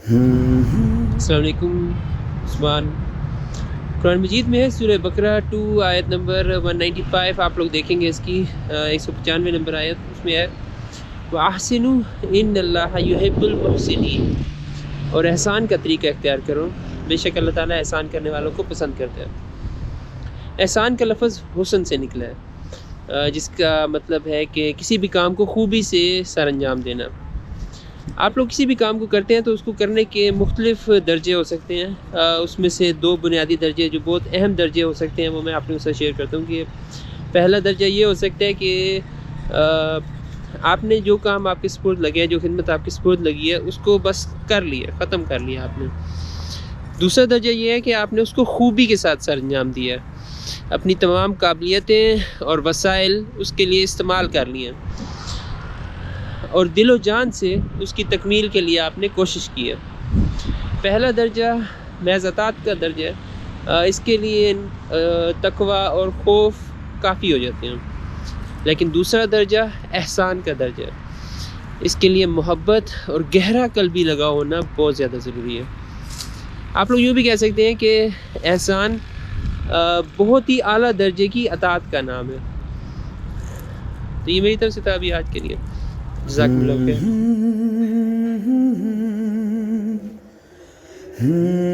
السلام علیکم عثمان۔ قرآن مجید میں ہے سورہ بقرہ 2 آیت نمبر 195، آپ لوگ دیکھیں گے اس کی 195 نمبر آیت، اس میں ہے وَأَحْسِنُوا إِنَّ اللَّهَ يُحِبُّ الْمُحْسِنِينَ، اور احسان کا طریقہ اختیار کرو، بے شک اللہ تعالیٰ احسان کرنے والوں کو پسند کرتا ہے۔ احسان کا لفظ حسن سے نکلا ہے، جس کا مطلب ہے کہ کسی بھی کام کو خوبی سے سر انجام دینا۔ آپ لوگ کسی بھی کام کو کرتے ہیں تو اس کو کرنے کے مختلف درجے ہو سکتے ہیں، اس میں سے 2 بنیادی درجے جو بہت اہم درجے ہو سکتے ہیں وہ میں آپ لوگوں سے شیئر کرتا ہوں کہ پہلا درجہ یہ ہو سکتا ہے کہ آپ نے جو کام آپ کے سپرد لگے ہے، جو خدمت آپ کے سپرد لگی ہے، اس کو بس کر لیا، ختم کر لیا آپ نے۔ دوسرا درجہ یہ ہے کہ آپ نے اس کو خوبی کے ساتھ سر انجام دیا ہے، اپنی تمام قابلیتیں اور وسائل اس کے لیے استعمال کر لی ہیں، اور دل و جان سے اس کی تکمیل کے لیے آپ نے کوشش کی ہے۔ پہلا درجہ محض اطاعت کا درجہ ہے، اس کے لیے تقوی اور خوف کافی ہو جاتے ہیں، لیکن دوسرا درجہ احسان کا درجہ ہے، اس کے لیے محبت اور گہرا قلبی لگاؤ ہونا بہت زیادہ ضروری ہے۔ آپ لوگ یوں بھی کہہ سکتے ہیں کہ احسان بہت ہی اعلیٰ درجے کی اطاعت کا نام ہے۔ تو یہ میری طرف سے تھا ابھی آج کے لیے۔ جزاکم اللہ خیر۔